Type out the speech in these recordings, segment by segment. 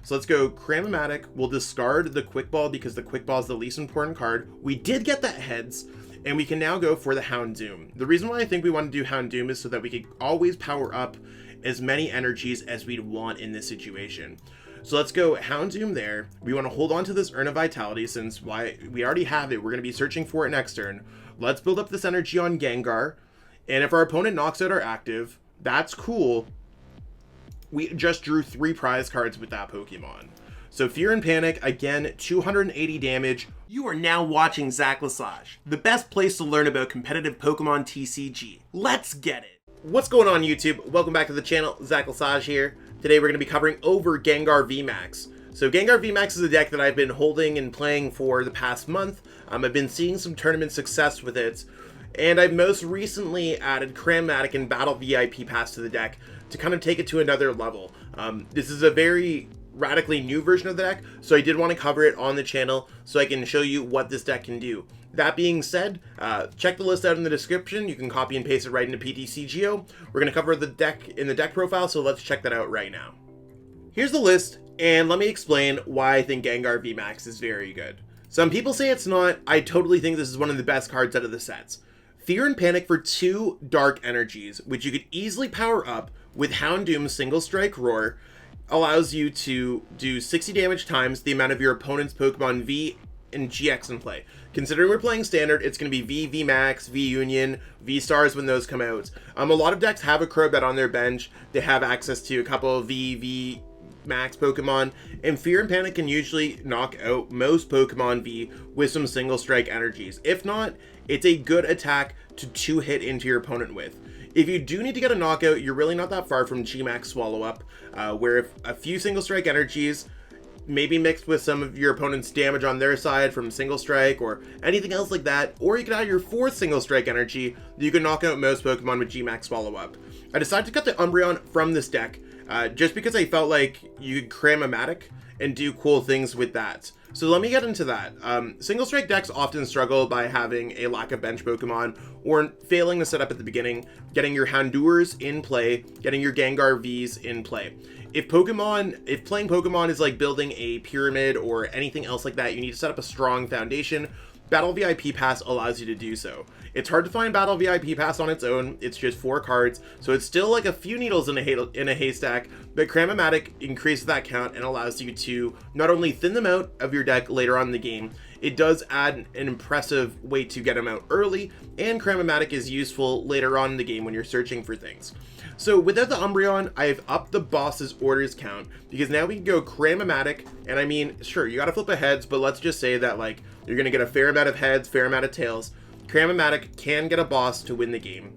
So let's go Cram-o-matic. We'll discard the Quick Ball because the Quick Ball is the least important card. We did get that heads, and we can now go for the Houndoom. The reason why I think we want to do Houndoom is so that we could always power up as many energies as we'd want in this situation. So let's go Houndoom there. We want to hold on to this Urn of Vitality since we already have it. We're going to be searching for it next turn. Let's build up this energy on Gengar. And if our opponent knocks out our active, that's cool. We just drew 3 prize cards with that Pokemon. So Fear and Panic, again, 280 damage. You are now watching Zach Lesage, the best place to learn about competitive Pokemon TCG. Let's get it. What's going on, YouTube? Welcome back to the channel. Zach Lesage here. Today we're going to be covering over Gengar VMAX. So Gengar VMAX is a deck that I've been holding and playing for the past month. I've been seeing some tournament success with it. And I've most recently added Cram-o-matic and Battle VIP Pass to the deck to kind of take it to another level. This is a very radically new version of the deck, so I did want to cover it on the channel so I can show you what this deck can do. That being said, check the list out in the description. You can copy and paste it right into PTCGO. We're going to cover the deck in the deck profile, so let's check that out right now. Here's the list, and let me explain why I think Gengar VMAX is very good. Some people say it's not. I totally think this is one of the best cards out of the sets. Fear and Panic for 2 dark energies, which you could easily power up with Houndoom's Single Strike Roar, allows you to do 60 damage times the amount of your opponent's Pokemon V and GX in play. Considering we're playing Standard, it's going to be V, VMAX, V Union, V Stars when those come out. A lot of decks have a Crobat on their bench. They have access to a couple of V Max Pokemon, and Fear and Panic can usually knock out most Pokemon V with some single strike energies. If not, it's a good attack to 2-hit into your opponent with. If you do need to get a knockout, you're really not that far from GMAX Swallow Up, where if a few single strike energies, maybe mixed with some of your opponent's damage on their side from single strike or anything else like that, or you could add your 4th single strike energy, you can knock out most Pokemon with GMAX Swallow Up. I decided to cut the Umbreon from this deck, just because I felt like you could Cram-o-matic and do cool things with that. So let me get into that. Single strike decks often struggle by having a lack of bench Pokemon or failing to set up at the beginning, getting your Houndours in play, getting your Gengar Vs in play. If playing Pokemon is like building a pyramid or anything else like that, you need to set up a strong foundation. Battle VIP Pass allows you to do so. It's hard to find Battle VIP Pass on its own. It's just 4 cards, so it's still like a few needles in a haystack, but Cram-o-matic increases that count and allows you to not only thin them out of your deck later on in the game, it does add an impressive way to get them out early, and Cram-o-matic is useful later on in the game when you're searching for things. So without the Umbreon, I've upped the boss's orders count, because now we can go Cram-o-matic, and I mean, sure, you gotta flip a heads, but let's just say that like you're gonna get a fair amount of heads, fair amount of tails. Cram-o-matic can get a boss to win the game,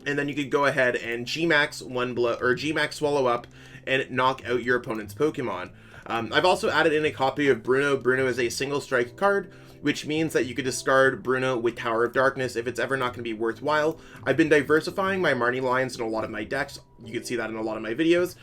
and then you could go ahead and GMAX one blow or GMAX Swallow Up and knock out your opponent's Pokemon. I've also added in a copy of Bruno. Bruno is a single strike card, which means that you could discard Bruno with Tower of Darkness if it's ever not going to be worthwhile. I've been diversifying my Marnie lines in a lot of my decks. You can see that in a lot of my videos.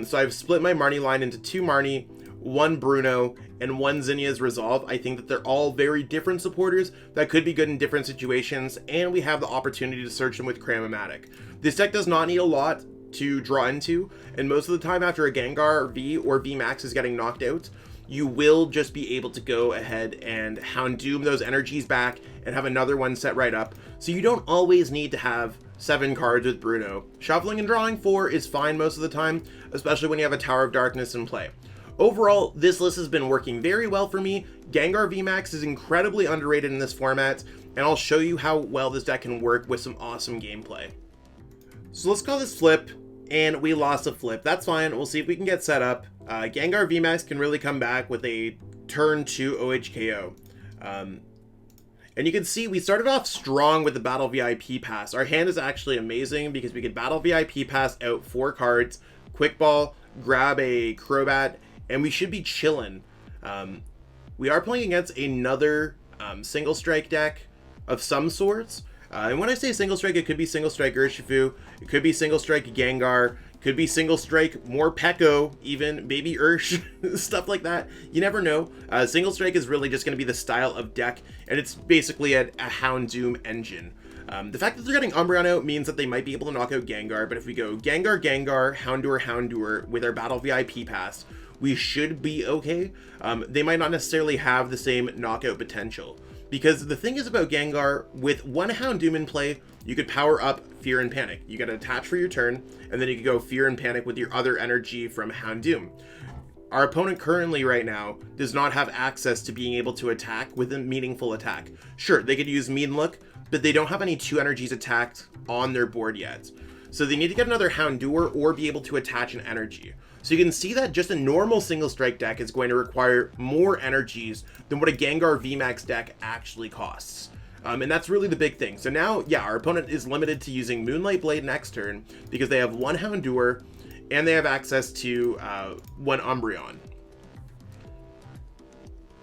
So I've split my Marnie line into 2 Marnie, 1 Bruno, and 1 Zinnia's Resolve. I think that they're all very different supporters that could be good in different situations, and we have the opportunity to search them with Cram-o-matic. This deck does not need a lot to draw into, and most of the time after a Gengar V or VMAX is getting knocked out, you will just be able to go ahead and Houndoom those energies back and have another one set right up, so you don't always need to have 7 cards with Bruno. Shuffling and drawing 4 is fine most of the time, especially when you have a Tower of Darkness in play. Overall, this list has been working very well for me. Gengar VMAX is incredibly underrated in this format, and I'll show you how well this deck can work with some awesome gameplay. So let's call this flip, and we lost a flip. That's fine, we'll see if we can get set up. Gengar VMAX can really come back with a turn 2 OHKO. And you can see we started off strong with the Battle VIP Pass. Our hand is actually amazing because we could Battle VIP Pass out 4 cards, Quick Ball, grab a Crobat, and we should be chilling. We are playing against another single strike deck of some sorts. And when I say single strike, it could be single strike Urshifu, it could be single strike Gengar, could be single strike more Pekko, even maybe Ursh, stuff like that. You never know. Single strike is really just going to be the style of deck, and it's basically a Houndoom engine. The fact that they're getting Umbreon out means that they might be able to knock out Gengar, but if we go Gengar, Houndour with our Battle VIP Pass, we should be okay. They might not necessarily have the same knockout potential. Because the thing is about Gengar, with one Houndoom in play, you could power up Fear and Panic. You gotta attach for your turn, and then you could go Fear and Panic with your other energy from Houndoom. Our opponent currently right now does not have access to being able to attack with a meaningful attack. Sure, they could use Mean Look, but they don't have any 2 energies attacked on their board yet. So they need to get another Houndour or be able to attach an energy. So you can see that just a normal single strike deck is going to require more energies than what a Gengar VMAX deck actually costs. And that's really the big thing. So now, yeah, our opponent is limited to using Moonlight Blade next turn because they have one Houndour and they have access to one Umbreon.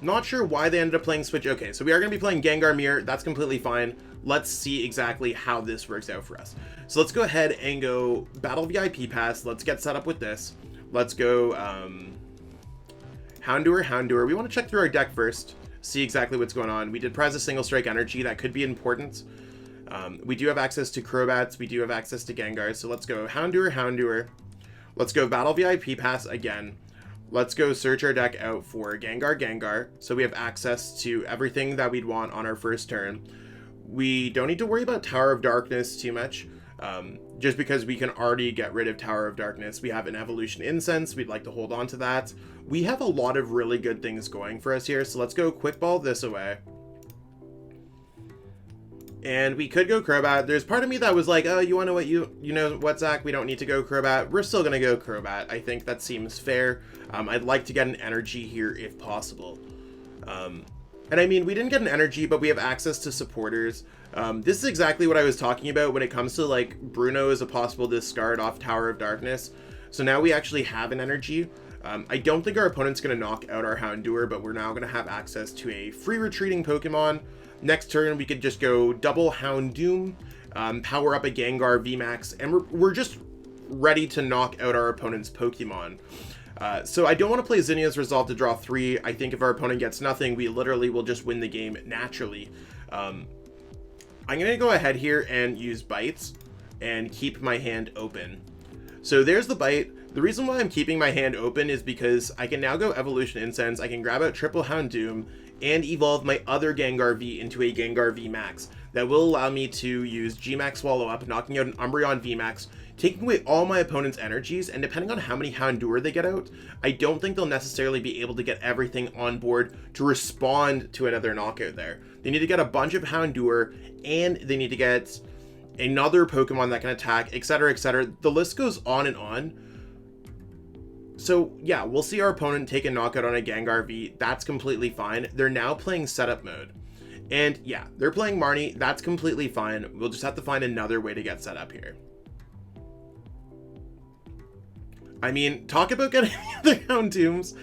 Not sure why they ended up playing Switch. Okay, so we are going to be playing Gengar Mirror. That's completely fine. Let's see exactly how this works out for us. So let's go ahead and go Battle VIP Pass. Let's get set up with this. Let's go Houndour. We want to check through our deck first, see exactly what's going on. We did prize a single strike energy. That could be important. We do have access to Crobats. We do have access to Gengar. So let's go Houndour. Let's go Battle VIP Pass again. Let's go search our deck out for Gengar. So we have access to everything that we'd want on our first turn. We don't need to worry about Tower of Darkness too much, just because we can already get rid of Tower of Darkness. We have an Evolution Incense. We'd like to hold on to that. We have a lot of really good things going for us here. So let's go Quick Ball this away. And we could go Crobat. There's part of me that was like, oh, you want to what you know what, Zach? We don't need to go Crobat. We're still going to go Crobat. I think that seems fair. I'd like to get an energy here if possible. And I mean, we didn't get an energy, but we have access to supporters. This is exactly what I was talking about when it comes to like Bruno as a possible discard off Tower of Darkness. So now we actually have an energy. I don't think our opponent's going to knock out our Houndour, but we're now going to have access to a free retreating Pokemon. Next turn, we could just go double Houndoom, power up a Gengar VMAX, and we're just ready to knock out our opponent's Pokemon. So I don't want to play Zinnia's Resolve to draw 3. I think if our opponent gets nothing, we literally will just win the game naturally. I'm going to go ahead here and use Bites and keep my hand open. So there's the Bite. The reason why I'm keeping my hand open is because I can now go Evolution Incense. I can grab out triple Houndoom and evolve my other Gengar V into a Gengar VMAX. That will allow me to use Gmax Swallow Up, knocking out an Umbreon VMAX, taking away all my opponent's energies, and depending on how many Houndour they get out, I don't think they'll necessarily be able to get everything on board to respond to another knockout there. They need to get a bunch of Houndour, and they need to get another Pokemon that can attack, etc., etc. The list goes on and on. So yeah, we'll see our opponent take a knockout on a Gengar V. That's completely fine. They're now playing setup mode. And yeah, they're playing Marnie. That's completely fine. We'll just have to find another way to get set up here. I mean, talk about getting the Houndooms.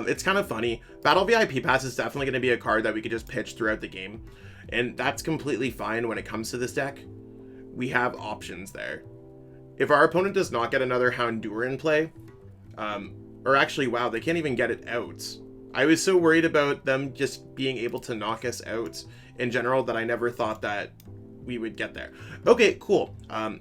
It's kind of funny. Battle VIP Pass is definitely going to be a card that we could just pitch throughout the game. And that's completely fine when it comes to this deck. We have options there. If our opponent does not get another Houndour in play, or actually, wow, they can't even get it out. I was so worried about them just being able to knock us out in general that I never thought that we would get there. Okay, cool.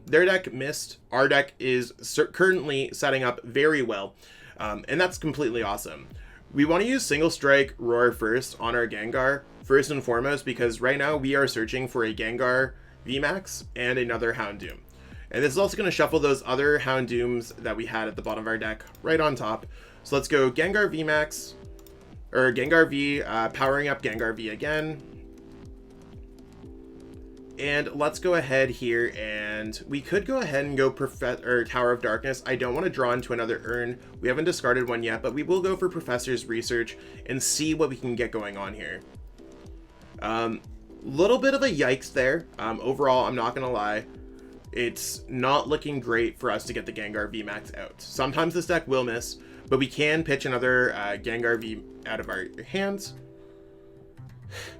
Their deck missed. Our deck is currently setting up very well, and that's completely awesome. We want to use Single Strike Roar first on our Gengar, first and foremost, because right now we are searching for a Gengar VMAX and another Houndoom. And this is also going to shuffle those other Houndooms that we had at the bottom of our deck right on top. So let's go Gengar VMAX, or Gengar V, powering up Gengar V again. And let's go ahead here, and we could go ahead and go Tower of Darkness. I don't want to draw into another Urn. We haven't discarded one yet, but we will go for Professor's Research and see what we can get going on here. Little bit of a yikes there. Overall, I'm not going to lie. It's not looking great for us to get the Gengar VMAX out. Sometimes this deck will miss, but we can pitch another Gengar V out of our hands.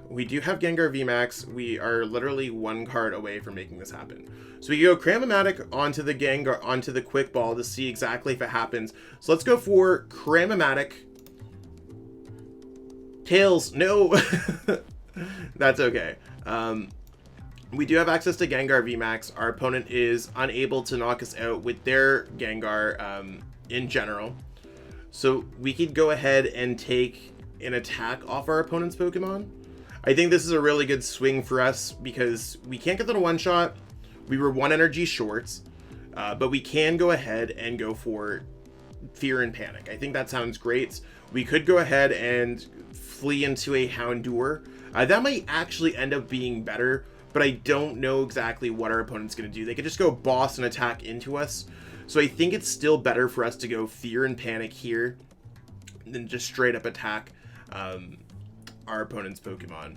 We do have Gengar VMAX. We are literally one card away from making this happen. So we go Cram-o-matic onto the Gengar, onto the Quick Ball to see exactly if it happens. So let's go for Cram-o-matic. Tails, no. That's okay. We do have access to Gengar VMAX. Our opponent is unable to knock us out with their Gengar in general. So we could go ahead and take an attack off our opponent's Pokemon. I think this is a really good swing for us because we can't get the one-shot. We were 1 energy short, but we can go ahead and go for Fear and Panic. I think that sounds great. We could go ahead and flee into a Houndour. That might actually end up being better, but I don't know exactly what our opponent's going to do. They could just go boss and attack into us. So I think it's still better for us to go Fear and Panic here than just straight up attack our opponent's Pokemon.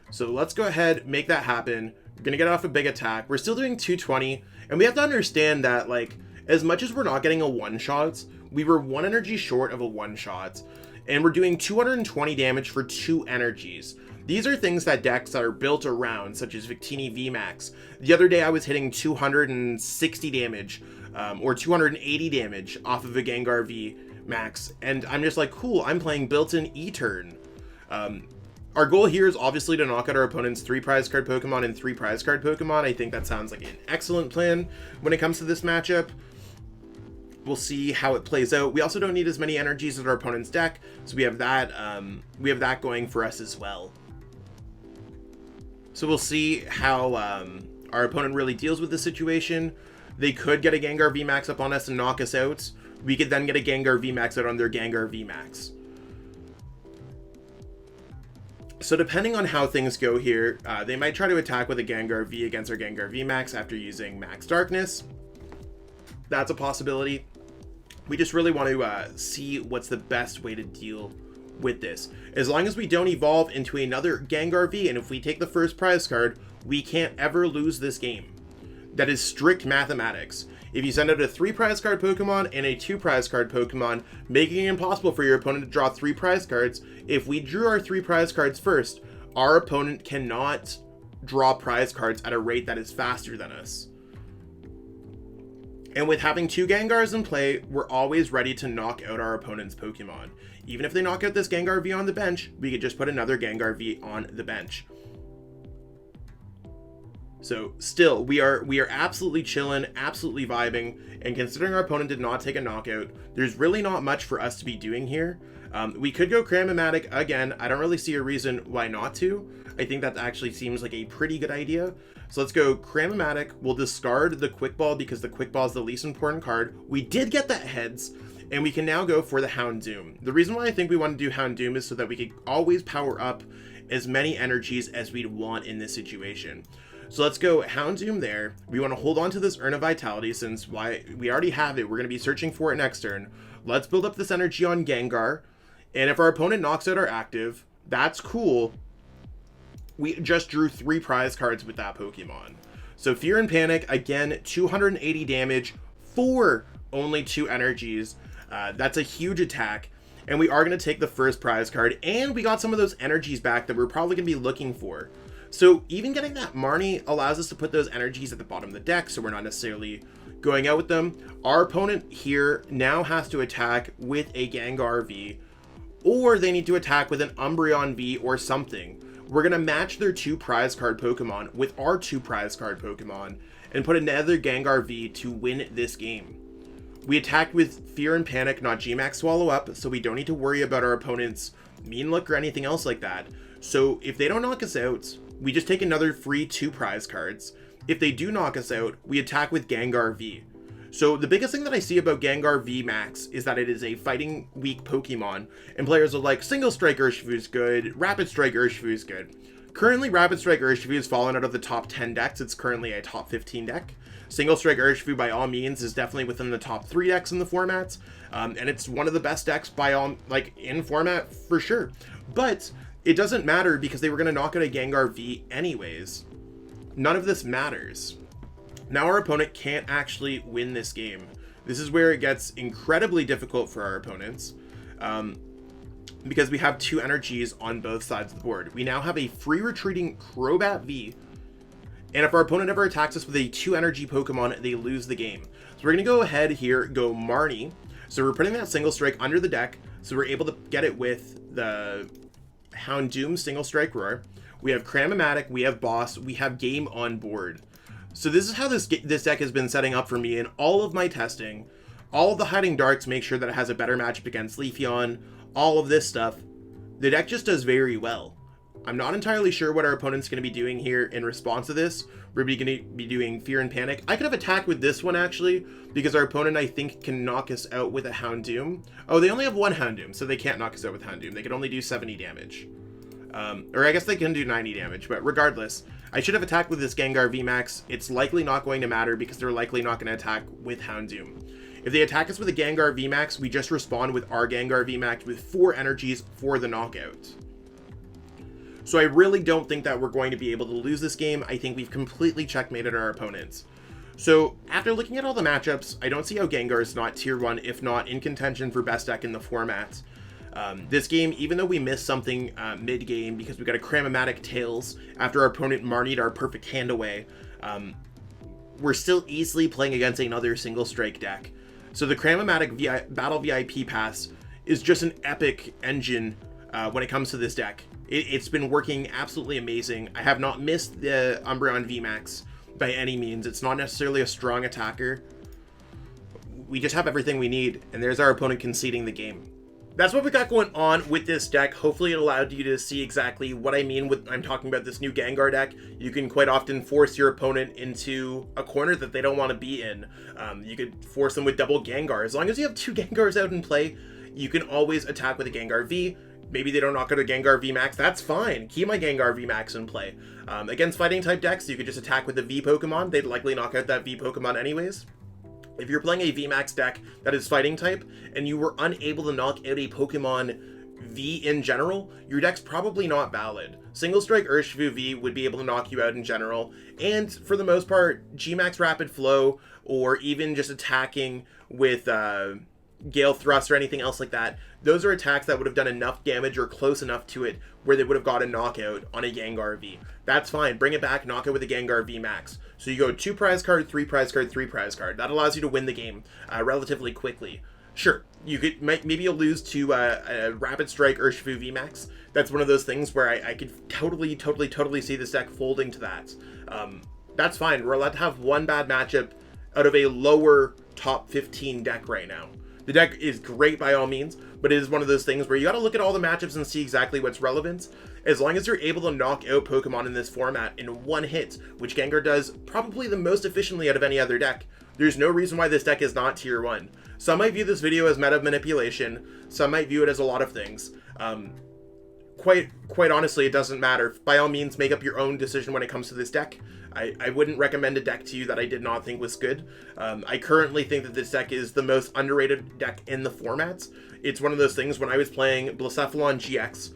So let's go ahead, make that happen. We're going to get off a big attack. We're still doing 220, and we have to understand that, like, as much as we're not getting a one-shot, we were 1 energy short of a one-shot, and we're doing 220 damage for 2 energies. These are things that decks are built around, such as Victini VMAX. The other day I was hitting 260 damage, or 280 damage off of a Gengar VMAX, and I'm just like, cool, I'm playing built-in E-turn. Our goal here is obviously to knock out our opponent's 3 prize card Pokemon and 3 prize card Pokemon. I think that sounds like an excellent plan when it comes to this matchup. We'll see how it plays out. We also don't need as many energies as our opponent's deck, so we have that going for us as well. So we'll see how our opponent really deals with the situation. They could get a Gengar VMAX up on us and knock us out. We could then get a Gengar VMAX out on their Gengar VMAX. So depending on how things go here, they might try to attack with a Gengar V against our Gengar VMAX after using Max Darkness. That's a possibility. We just really want to see what's the best way to deal with this. As long as we don't evolve into another Gengar V, and if we take the first prize card, we can't ever lose this game. That is strict mathematics. If you send out a 3 prize card Pokemon and a 2 prize card Pokemon, making it impossible for your opponent to draw 3 prize cards, if we drew our 3 prize cards first, our opponent cannot draw prize cards at a rate that is faster than us. And with having 2 Gengars in play, we're always ready to knock out our opponent's Pokemon. Even if they knock out this Gengar V on the bench, we could just put another Gengar V on the bench. So still, we are absolutely chilling, absolutely vibing, and considering our opponent did not take a knockout, there's really not much for us to be doing here. We could go Cram-o-matic again. I don't really see a reason why not to. I think that actually seems like a pretty good idea. So let's go Cram-o-matic. We'll discard the Quick Ball because the Quick Ball is the least important card. We did get that heads, and we can now go for the Houndoom. The reason why I think we want to do Houndoom is so that we could always power up as many energies as we'd want in this situation. So let's go Houndoom there. We want to hold on to this Urn of Vitality since we already have it. We're going to be searching for it next turn. Let's build up this energy on Gengar. And if our opponent knocks out our active, that's cool. We just drew 3 prize cards with that Pokemon. So Fear and Panic, again, 280 damage for only 2 energies. That's a huge attack. And we are going to take the first prize card. And we got some of those energies back that we're probably going to be looking for. So even getting that Marnie allows us to put those energies at the bottom of the deck, so we're not necessarily going out with them. Our opponent here now has to attack with a Gengar V, or they need to attack with an Umbreon V or something. We're going to match their 2 prize card Pokemon with our 2 prize card Pokemon and put another Gengar V to win this game. We attacked with Fear and Panic, not G-Max Swallow Up, so we don't need to worry about our opponent's mean look or anything else like that. So if they don't knock us out, we just take another free 2 prize cards. If they do knock us out, we attack with Gengar V. So the biggest thing that I see about Gengar VMAX is that it is a fighting weak Pokemon, and players are like, Single Strike Urshifu is good, Rapid Strike Urshifu is good. Currently, Rapid Strike Urshifu has fallen out of the top 10 decks. It's currently a top 15 deck. Single Strike Urshifu, by all means, is definitely within the top 3 decks in the formats, and it's one of the best decks by all, like, in format for sure. But it doesn't matter because they were going to knock out a Gengar V anyways. None of this matters. Now our opponent can't actually win this game. This is where it gets incredibly difficult for our opponents, because we have 2 energies on both sides of the board. We now have a free retreating Crobat V, and if our opponent ever attacks us with a 2 energy Pokemon, they lose the game. So we're going to go ahead here, go Marnie. So we're putting that Single Strike under the deck, so we're able to get it with the Houndoom Single Strike Roar. We have Cram-o-matic, we have Boss, we have Game on board. So this is how this deck has been setting up for me in all of my testing. All of the hiding darts make sure that it has a better matchup against Leafeon, all of this stuff. The deck just does very well. I'm not entirely sure what our opponent's going to be doing here in response to this. We're going to be doing Fear and Panic. I could have attacked with this one, actually, because our opponent, I think, can knock us out with a Houndoom. Oh, they only have one Houndoom, so they can't knock us out with Houndoom. They can only do 70 damage. Or I guess they can do 90 damage, but regardless, I should have attacked with this Gengar VMAX. It's likely not going to matter because they're likely not going to attack with Houndoom. If they attack us with a Gengar VMAX, we just respond with our Gengar VMAX with 4 energies for the knockout. So I really don't think that we're going to be able to lose this game. I think we've completely checkmated our opponents. So after looking at all the matchups, I don't see how Gengar is not tier 1, if not in contention for best deck in the format. This game, even though we missed something mid-game because we got a Cram-o-matic Tails after our opponent Marnied our perfect hand away, we're still easily playing against another single strike deck. So the Cram-o-matic Battle VIP Pass is just an epic engine when it comes to this deck. It's been working absolutely amazing. I have not missed the Umbreon VMAX by any means. It's not necessarily a strong attacker. We just have everything we need, and there's our opponent conceding the game. That's what we got going on with this deck. Hopefully it allowed you to see exactly what I mean when I'm talking about this new Gengar deck. You can quite often force your opponent into a corner that they don't want to be in. You could force them with double Gengar. As long as you have 2 Gengars out in play, you can always attack with a Gengar V. Maybe they don't knock out a Gengar VMAX, that's fine. Keep my Gengar VMAX in play. Against fighting type decks, you could just attack with the V Pokemon. They'd likely knock out that V Pokemon anyways. If you're playing a VMAX deck that is fighting type, and you were unable to knock out a Pokemon V in general, your deck's probably not valid. Single Strike Urshifu V would be able to knock you out in general, and for the most part, Gmax Rapid Flow, or even just attacking with Gale Thrust or anything else like that, those are attacks that would have done enough damage or close enough to it where they would have got a knockout on a Gengar V. That's fine. Bring it back, knock it with a Gengar V Max. So you go 2 prize card, 3 prize card, 3 prize card. That allows you to win the game relatively quickly. Sure, you could maybe you'll lose to a Rapid Strike Urshifu V Max. That's one of those things where I could totally see this deck folding to that. That's fine. We're allowed to have one bad matchup out of a lower top 15 deck right now. The deck is great by all means, but it is one of those things where you got to look at all the matchups and see exactly what's relevant. As long as you're able to knock out Pokemon in this format in one hit, which Gengar does probably the most efficiently out of any other deck, there's no reason why this deck is not tier 1. Some might view this video as meta manipulation, some might view it as a lot of things. Quite honestly, it doesn't matter. By all means, make up your own decision when it comes to this deck. I wouldn't recommend a deck to you that I did not think was good. I currently think that this deck is the most underrated deck in the formats. It's one of those things, when I was playing Blacephalon GX,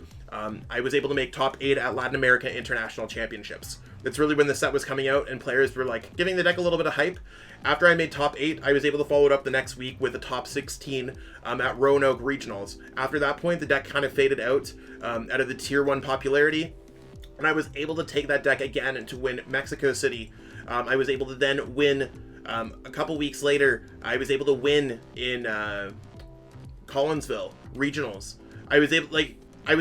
I was able to make top 8 at Latin America International Championships. That's really when the set was coming out and players were like giving the deck a little bit of hype. After I made top 8, I was able to follow it up the next week with a top 16 at Roanoke Regionals. After that point, the deck kind of faded out of the tier 1 popularity. And I was able to take that deck again to win Mexico City. I was able to then win, a couple weeks later, I was able to win in Collinsville Regionals. I was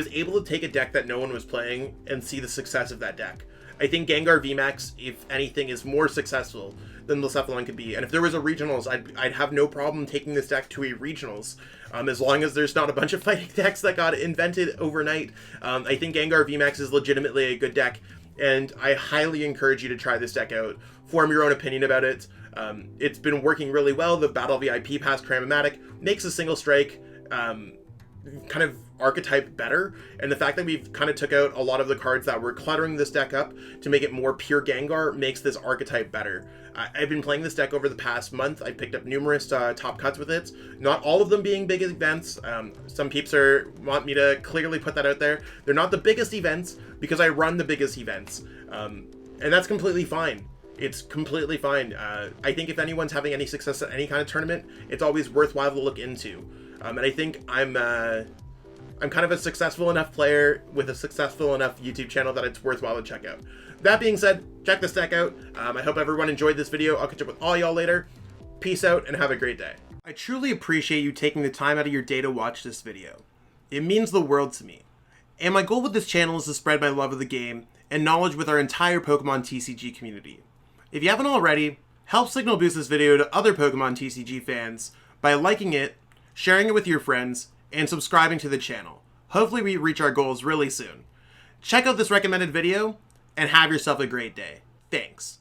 able to take a deck that no one was playing and see the success of that deck. I think Gengar VMAX, if anything, is more successful than Blacephalon could be. And if there was a Regionals, I'd have no problem taking this deck to a Regionals. As long as there's not a bunch of fighting decks that got invented overnight. I think Gengar VMAX is legitimately a good deck, and I highly encourage you to try this deck out. Form your own opinion about it. It's been working really well. The Battle VIP Pass Cram-o-matic makes a single strike kind of archetype better, and the fact that we've kind of took out a lot of the cards that were cluttering this deck up to make it more pure Gengar makes this archetype better. I've been playing this deck over the past month. I picked up numerous top cuts with it, not all of them being big events. Some peeps want me to clearly put that out there. They're not the biggest events because I run the biggest events, and that's completely fine. It's completely fine. I think if anyone's having any success at any kind of tournament, it's always worthwhile to look into. And I think I'm kind of a successful enough player with a successful enough YouTube channel that it's worthwhile to check out. That being said, check this deck out. I hope everyone enjoyed this video. I'll catch up with all y'all later. Peace out and have a great day. I truly appreciate you taking the time out of your day to watch this video. It means the world to me. And my goal with this channel is to spread my love of the game and knowledge with our entire Pokemon TCG community. If you haven't already, help signal boost this video to other Pokemon TCG fans by liking it, sharing it with your friends, and subscribing to the channel. Hopefully we reach our goals really soon. Check out this recommended video, and have yourself a great day. Thanks.